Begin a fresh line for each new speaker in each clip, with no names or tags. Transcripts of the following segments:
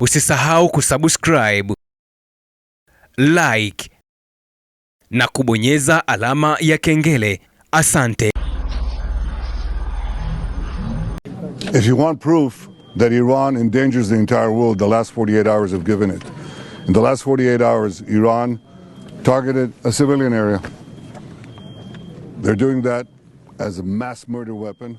Usisahau kusubscribe, like na kubonyeza alama ya kengele. Asante.
If you want proof that Iran endangers the entire world, the last 48 hours have given it. In the last 48 hours, Iran targeted a civilian area. They're doing that as a mass murder weapon.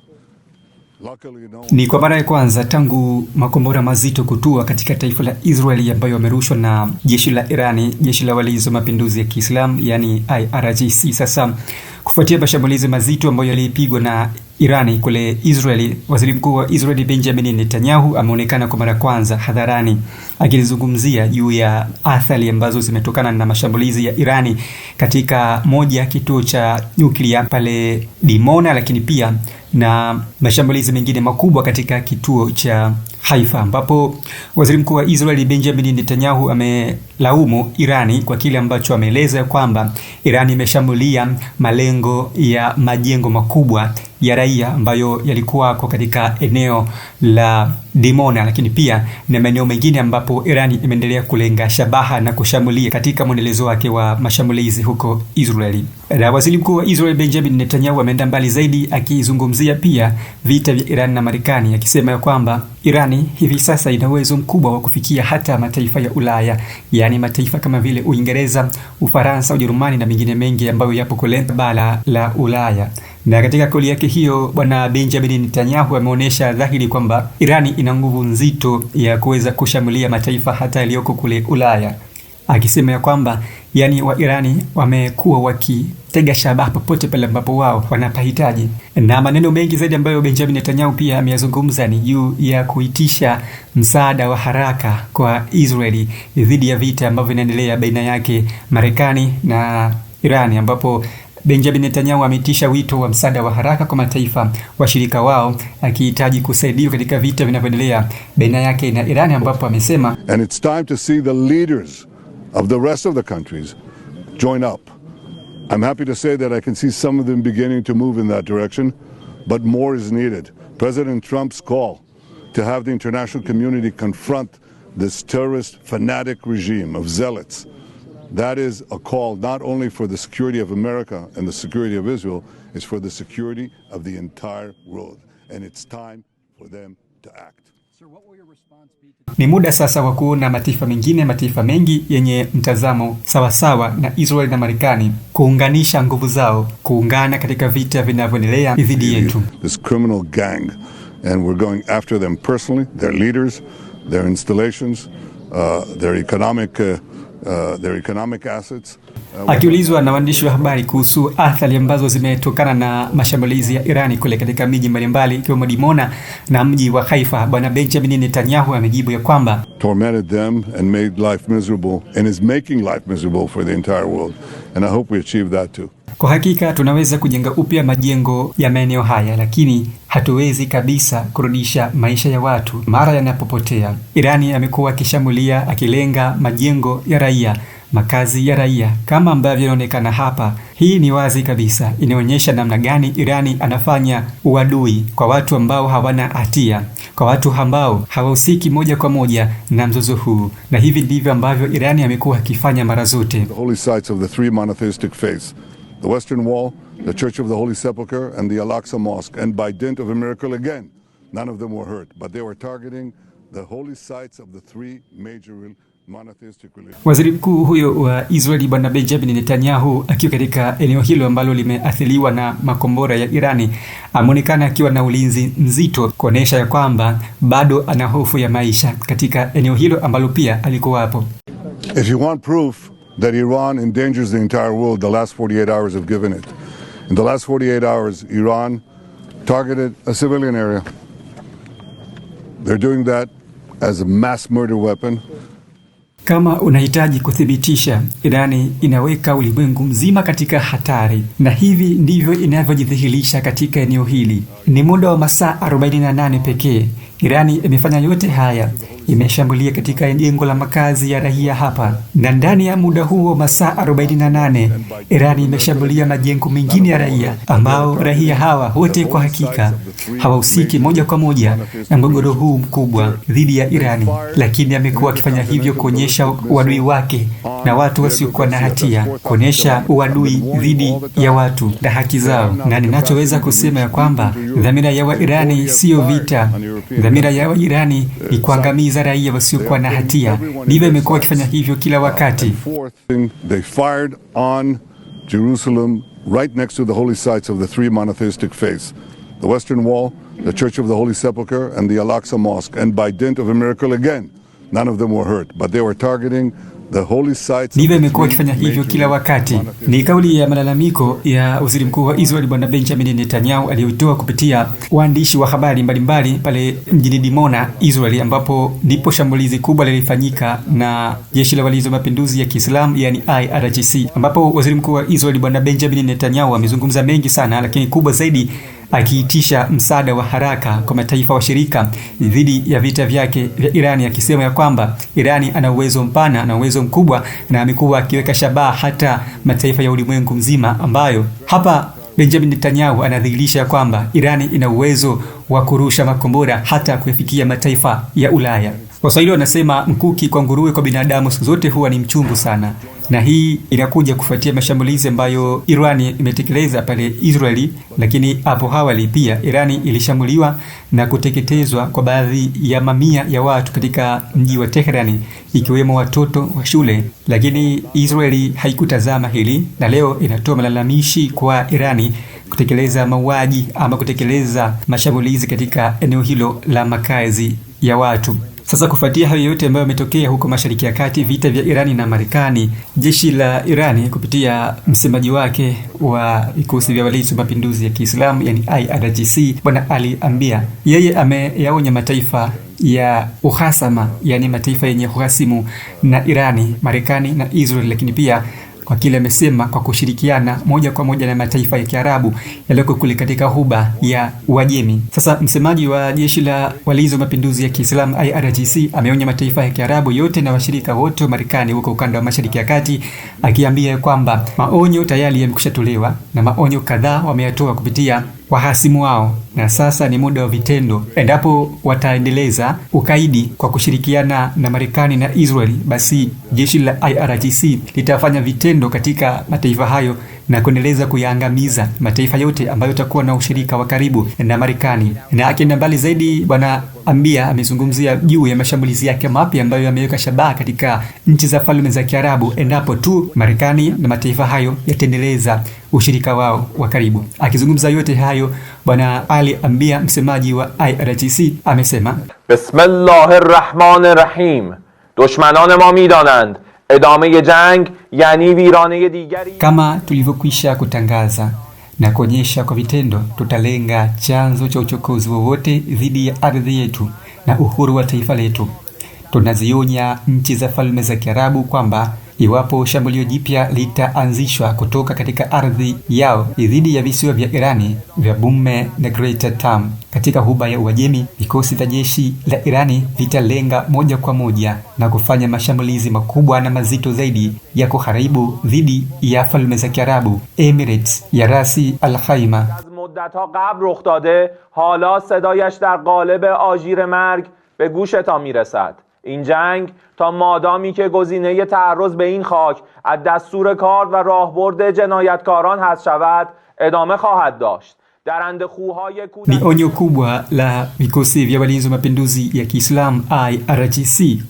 Ni kwa mara ya kwanza tangu makombora mazito kutua katika taifa la Israeli ambayo yamerushwa na jeshi la Irani, jeshi la walinzi wa mapinduzi ya Kiislamu, yani IRGC. Sasa kufuatia mashambulizi mazito ambayo yalipigwa na Irani kule Israeli, waziri mkuu wa Israeli Benjamin Netanyahu ameonekana kwa mara kwanza hadharani akizungumzia juu ya athari ambazo zimetokana na mashambulizi ya Irani katika moja ya kituo cha nyuklia pale Dimona, lakini pia na mashambulizi mengine makubwa katika kituo cha Haifa, ambapo waziri mkuu wa Israeli Benjamin Netanyahu amelaumu Irani kwa kile ambacho ameeleza kwamba Irani imeshambulia malengo ya majengo makubwa ya raia ambayo yalikuwa katika eneo la Dimona, lakini pia na maeneo mengine ambapo Irani imeendelea kulenga shabaha na kushambulia katika mwendelezo wake wa mashambulizi huko Israeli. Na waziri mkuu wa Israeli Benjamin Netanyahu ameenda mbali zaidi akizungumzia pia vita vya Iran na Marekani, akisema kwamba Irani hivi sasa ina uwezo mkubwa wa kufikia hata mataifa ya Ulaya, yani mataifa kama vile Uingereza, Ufaransa, Ujerumani na mengine mengi ambayo yapo kule bara la Ulaya. Na katika kauli yake hiyo, bwana Benjamin Netanyahu ameonyesha dhahiri kwamba Irani ina nguvu nzito ya kuweza kushambulia mataifa hata yaliyoko kule Ulaya, akisema kwamba yani wa Irani wamekuwa wakitega shabaha popote pale ambapo wao wanapahitaji. Na maneno mengi zaidi ambayo Benjamin Netanyahu pia ameyazungumza ni juu ya kuitisha msaada wa haraka kwa Israeli dhidi ya vita ambavyo vinaendelea baina yake Marekani na Irani, ambapo Benjamin Netanyahu ameitisha wito wa msaada wa haraka kwa mataifa washirika wao, akihitaji kusaidiwa katika vita vinavyoendelea baina yake na Irani, ambapo amesema
and it's time to see the leaders of the rest of the countries join up. I'm happy to say that I can see some of them beginning to move in that direction, but more is needed. President Trump's call to have the international community confront this terrorist fanatic regime of zealots, that is a call not only for the security of America and the security of Israel, it's for the security of the entire world. And it's time for them to act. Sir, what will your response be to...
Ni muda sasa wa kuona mataifa mengi yenye mtazamo sawasawa na Israel na Marekani kuunganisha nguvu zao, kuungana katika vita vinavyoendelea dhidi yetu.
This criminal gang, and we're going after them personally, their leaders, their installations, their economic assets.
Akiulizwa na waandishi wa habari kuhusu athari ambazo zimetokana na mashambulizi ya Irani kule katika miji mbalimbali ikiwemo Dimona na mji wa Haifa, bwana Benjamin Netanyahu amejibu ya kwamba
tormented them and made life miserable and is making life miserable for the entire world, and I hope we achieve that too.
Kwa hakika tunaweza kujenga upya majengo ya maeneo haya, lakini hatuwezi kabisa kurudisha maisha ya watu mara yanapopotea. Irani amekuwa akishambulia, akilenga majengo ya raia, makazi ya raia kama ambavyo inaonekana hapa. Hii ni wazi kabisa, inaonyesha namna gani Irani anafanya uadui kwa watu ambao hawana hatia, kwa watu ambao hawahusiki moja kwa moja na mzozo huu, na hivi ndivyo ambavyo Irani amekuwa akifanya mara zote.
The holy sites of the three monotheistic faiths, the Western Wall, the Church of the Holy Sepulchre, and the Al-Aqsa Mosque, and by dint of a miracle again, none of them were hurt, but they were targeting the holy sites of the three major monotheistic religions.
Waziri mkuu huyo wa Israeli bwana Benjamin Netanyahu akiwa katika eneo hilo ambalo limeathiriwa na makombora ya Irani ameonekana akiwa na ulinzi mzito, kuonesha ya kwamba bado ana hofu ya maisha katika eneo hilo ambalo pia alikuwa hapo.
If you want proof that Iran endangers the entire world, the last 48 hours have given it. In the last 48 hours, Iran targeted a civilian area. They're doing that as a mass murder weapon.
Kama unahitaji kuthibitisha, Irani inaweka ulimwengu mzima katika hatari, na hivi ndivyo inavyojidhihirisha katika eneo hili. Ni muda wa masaa 48 pekee, Irani imefanya yote haya. Imeshambulia katika jengo la makazi ya raia hapa, na ndani ya muda huo masaa 48 Irani imeshambulia majengo mengine ya raia, ambao raia hawa wote kwa hakika hawahusiki moja kwa moja na mgogoro huu mkubwa dhidi ya Irani, lakini amekuwa akifanya hivyo kuonyesha uadui wake na watu wasiokuwa na hatia, kuonyesha uadui dhidi ya watu na haki zao. Na ninachoweza kusema ya kwamba dhamira ya Wairani sio vita, dhamira ya Wairani ni kuangamiza raia wasiokuwa na hatia. Ndivyo imekuwa akifanya hivyo kila wakati.
They fired on Jerusalem right next to the holy sites of the three monotheistic faiths, the Western Wall, the Church of the Holy Sepulchre, and the Al-Aqsa Mosque. And by dint of a miracle again, none of them were hurt, but they were targeting the holy sites.
Ndivyo imekuwa akifanya hivyo kila wakati. Ni kauli ya malalamiko ya waziri mkuu wa Israel Bwana Benjamin Netanyahu aliyoitoa kupitia waandishi wa habari mbalimbali pale mjini Dimona, Israel, ambapo ndipo shambulizi kubwa lilifanyika na jeshi la walinzi wa mapinduzi ya Kiislamu, yani IRGC, ambapo waziri mkuu wa Israel Bwana Benjamin Netanyahu amezungumza mengi sana, lakini kubwa zaidi akiitisha msaada wa haraka kwa mataifa washirika dhidi ya vita vyake vya Irani, akisema ya kwamba Irani ana uwezo mpana na uwezo mkubwa, na amekuwa akiweka shabaha hata mataifa ya ulimwengu mzima, ambayo hapa Benjamin Netanyahu anadhihirisha kwamba Irani ina uwezo wa kurusha makombora hata kufikia mataifa ya Ulaya. Waswahili wanasema mkuki kwa nguruwe, kwa binadamu siku zote huwa ni mchungu sana. Na hii inakuja kufuatia mashambulizi ambayo Irani imetekeleza pale Israeli, lakini hapo awali pia Irani ilishambuliwa na kuteketezwa kwa baadhi ya mamia ya watu katika mji wa Tehran, ikiwemo watoto wa shule. Lakini Israeli haikutazama hili, na leo inatoa malalamishi kwa Irani kutekeleza mauaji ama kutekeleza mashambulizi katika eneo hilo la makazi ya watu. Sasa kufuatia hayo yote ambayo yametokea huko Mashariki ya Kati, vita vya Irani na Marekani, jeshi la Irani kupitia msemaji wake wa vikosi vya walinzi wa mapinduzi ya Kiislamu, yani IRGC, Bwana Ali Ambia, yeye ameyaonya mataifa ya uhasama, yani mataifa yenye uhasimu na Irani, Marekani na Israel, lakini pia kwa kile amesema kwa kushirikiana moja kwa moja na mataifa ya Kiarabu yaliyoko kule katika Ghuba ya Uajemi. Sasa msemaji wa jeshi la walinzi wa mapinduzi ya Kiislamu IRGC ameonya mataifa ya Kiarabu yote na washirika wote wa Marekani huko ukanda wa Mashariki ya Kati, akiambia kwamba maonyo tayari yamekushatolewa na maonyo kadhaa wameyatoa kupitia wahasimu wao, na sasa ni muda wa vitendo. Endapo wataendeleza ukaidi kwa kushirikiana na Marekani na Israeli, basi jeshi la IRGC litafanya vitendo katika mataifa hayo na kuendeleza kuyaangamiza mataifa yote ambayo yatakuwa na ushirika wa karibu na Marekani. Na akienda mbali zaidi, Bwana Ambia amezungumzia juu ya mashambulizi yake mapya ambayo yameweka shabaha katika nchi za falme za Kiarabu endapo tu Marekani na mataifa hayo yataendeleza ushirika wao wa karibu. Akizungumza yote hayo, Bwana Ali Ambia, msemaji wa IRGC, amesema
Bismillahirrahmanirrahim, dushmanan ma midanand idame jang yani virane digari.
Kama tulivyokwisha kutangaza na kuonyesha kwa vitendo, tutalenga chanzo cha uchokozi wowote dhidi ya ardhi yetu na uhuru wa taifa letu. Tunazionya nchi za falme za Kiarabu kwamba iwapo shambulio jipya litaanzishwa kutoka katika ardhi yao dhidi ya visiwa vya Irani vya Bumme na Greater Tam katika Ghuba ya Uajemi, vikosi vya jeshi la Irani vitalenga moja kwa moja na kufanya mashambulizi makubwa na mazito zaidi ya kuharibu dhidi ya falme za Kiarabu, Emirates ya Rasi Al Khaimah.
مدت‌ها قبل رخ داده، حالا صدایش در قالب آژیر مرگ به گوشتان میرسد. این جنگ تا مادامی که گزینه تعرض به این خاک از دستور کار و راهبرد جنایتکاران حذف شود ادامه خواهد داشت.
Ni onyo kubwa la vikosi vya walinzi wa mapinduzi ya Kiislamu IRGC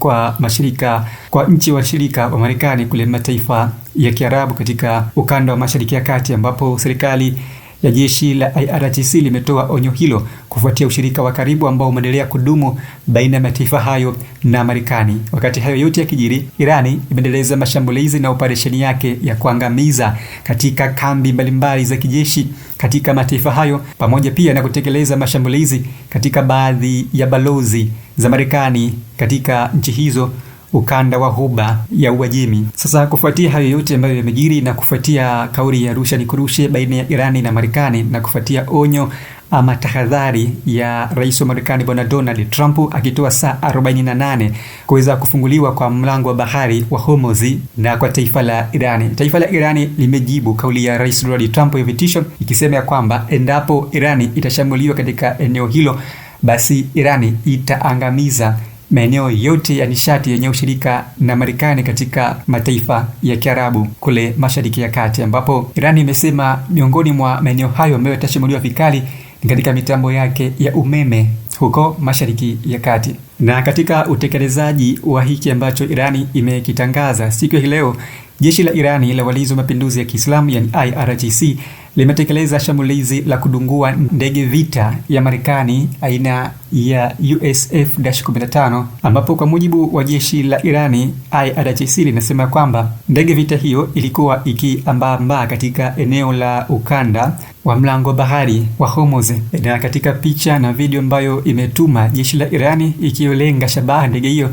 kwa nchi washirika wa Marekani kule mataifa ya Kiarabu katika ukanda wa Mashariki ya Kati, ambapo serikali ya jeshi la IRGC limetoa onyo hilo kufuatia ushirika wa karibu ambao umeendelea kudumu baina ya mataifa hayo na Marekani. Wakati hayo yote yakijiri, Irani imeendeleza mashambulizi na operesheni yake ya kuangamiza katika kambi mbalimbali za kijeshi katika mataifa hayo, pamoja pia na kutekeleza mashambulizi katika baadhi ya balozi za Marekani katika nchi hizo, ukanda wa Ghuba ya Uajemi. Sasa kufuatia hayo yote ambayo yamejiri na kufuatia kauli ya rusha ni kurushe baina ya Irani na Marekani na kufuatia onyo ama tahadhari ya rais wa Marekani bwana Donald Trump akitoa saa 48 kuweza kufunguliwa kwa mlango wa bahari wa Hormuz na kwa taifa la Irani. Taifa la Irani limejibu kauli ya rais Donald Trump ya vitisho ikisema ya kwamba endapo Irani itashambuliwa katika eneo hilo, basi Irani itaangamiza maeneo yote ya nishati yenye ushirika na Marekani katika mataifa ya Kiarabu kule Mashariki ya Kati, ambapo Irani imesema miongoni mwa maeneo hayo ambayo yatashambuliwa vikali ni katika mitambo yake ya umeme huko Mashariki ya Kati. Na katika utekelezaji wa hiki ambacho Irani imekitangaza siku ya leo, jeshi la Irani la Walinzi wa Mapinduzi ya Kiislamu yani IRGC limetekeleza shambulizi la kudungua ndege vita ya Marekani aina ya USF-15, ambapo kwa mujibu wa jeshi la Irani, IRGC linasema kwamba ndege vita hiyo ilikuwa ikiambaa katika eneo la ukanda wa mlango wa bahari wa Hormuz. Na katika picha na video ambayo imetuma jeshi la Irani ikilenga shabaha ndege hiyo,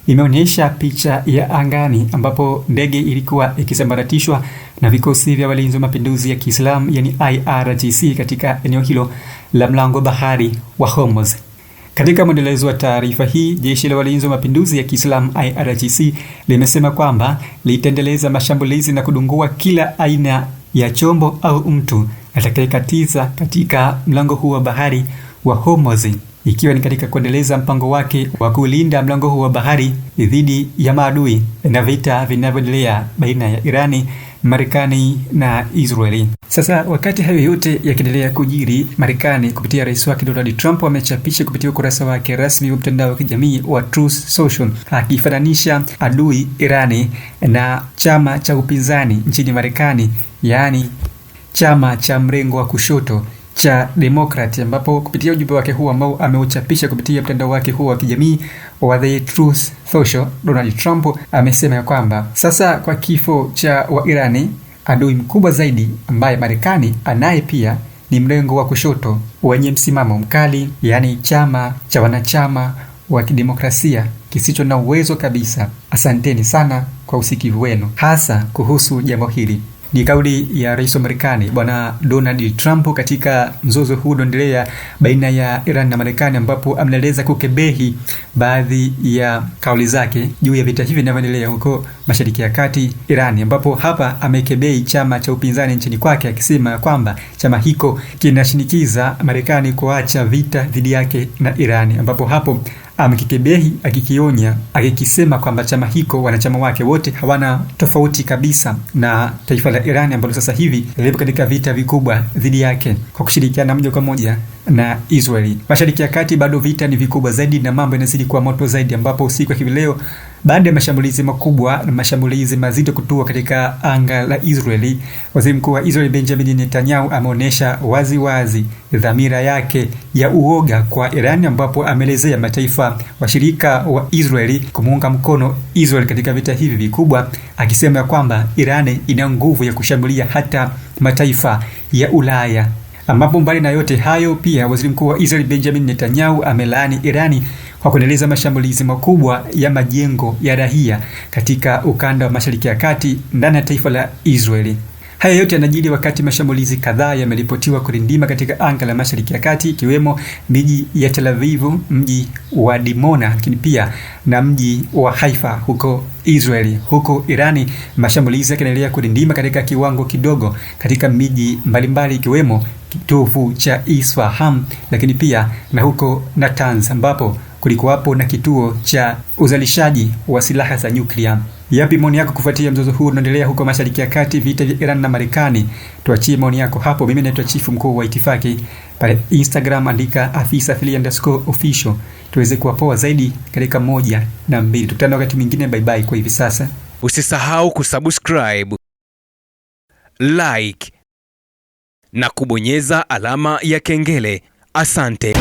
imeonyesha picha ya angani ambapo ndege ilikuwa ikisambaratishwa na vikosi vya Walinzi wa Mapinduzi ya Kiislamu yani IRGC katika eneo hilo la mlango wa bahari wa Hormuz. Katika mwendelezo wa taarifa hii, jeshi la Walinzi wa Mapinduzi ya Kiislamu IRGC limesema kwamba litaendeleza mashambulizi na kudungua kila aina ya chombo au mtu atakayekatiza katika mlango huu wa bahari wa Hormuz, ikiwa ni katika kuendeleza mpango wake wa kulinda mlango huu wa bahari dhidi ya maadui na vita vinavyoendelea baina ya Irani, Marekani na Israeli. Sasa wakati hayo yote yakiendelea kujiri, Marekani kupitia rais wake Donald Trump amechapisha kupitia ukurasa wake rasmi wa mtandao wa kijamii wa Truth Social akifananisha adui Irani na chama cha upinzani nchini Marekani, yaani chama cha mrengo wa kushoto cha Democrat, ambapo kupitia ujumbe wake huu ambao ameuchapisha kupitia mtandao wake huu wa kijamii wa The Truth Social, Donald Trump amesema ya kwamba sasa kwa kifo cha wa Irani, adui mkubwa zaidi ambaye Marekani anaye pia ni mrengo wa kushoto wenye msimamo mkali, yani chama cha wanachama wa kidemokrasia kisicho na uwezo kabisa. Asanteni sana kwa usikivu wenu hasa kuhusu jambo hili. Ni kauli ya rais wa Marekani bwana Donald Trump katika mzozo huu unaoendelea baina ya Iran na Marekani, ambapo ameeleza kukebehi baadhi ya kauli zake juu ya vita hivi vinavyoendelea huko Mashariki ya Kati, Iran, ambapo hapa amekebehi chama cha upinzani nchini kwake akisema kwamba chama hiko kinashinikiza Marekani kuacha vita dhidi yake na Iran, ambapo hapo amekikebehi akikionya akikisema kwamba chama hiko wanachama wake wote hawana tofauti kabisa na taifa la Iran ambalo sasa hivi lipo katika vita vikubwa dhidi yake kwa kushirikiana moja kwa moja na Israeli. Mashariki ya Kati bado vita ni vikubwa zaidi na mambo yanazidi kuwa moto zaidi, ambapo usiku wa hivi leo baada ya mashambulizi makubwa na mashambulizi mazito kutua katika anga la Israeli, waziri mkuu wa Israeli Benjamin Netanyahu ameonyesha wazi wazi dhamira yake ya uoga kwa Iran, ambapo ameelezea mataifa washirika wa Israeli kumuunga mkono Israeli katika vita hivi vikubwa, akisema kwamba Iran ina nguvu ya kushambulia hata mataifa ya Ulaya. Ambapo mbali na yote hayo, pia waziri mkuu wa Israeli Benjamin Netanyahu amelaani Irani kwa kuendeleza mashambulizi makubwa ya majengo ya raia katika ukanda wa Mashariki ya Kati ndani ya taifa la Israeli. Haya yote yanajiri wakati mashambulizi kadhaa yameripotiwa kurindima katika anga la Mashariki ya Kati, ikiwemo miji ya Tel Aviv, mji wa Dimona, lakini pia na mji wa Haifa huko Israeli. Huko Irani mashambulizi yanaendelea kurindima katika kiwango kidogo katika miji mbalimbali ikiwemo kitovu cha Isfahan, lakini pia na huko Natanz ambapo kulikuwapo na kituo cha uzalishaji wa silaha za nyuklia. Yapi maoni yako kufuatia mzozo huu unaendelea huko Mashariki ya Kati, vita vya Iran na Marekani? Tuachie maoni yako hapo. Mimi naitwa Chifu Mkuu wa Itifaki. Pale Instagram andika @afisa_official tuweze kuwa poa zaidi katika 1 na 2. Tukutane wakati mwingine. Bye bye kwa hivi sasa.
Usisahau kusubscribe, like na kubonyeza alama ya kengele. Asante.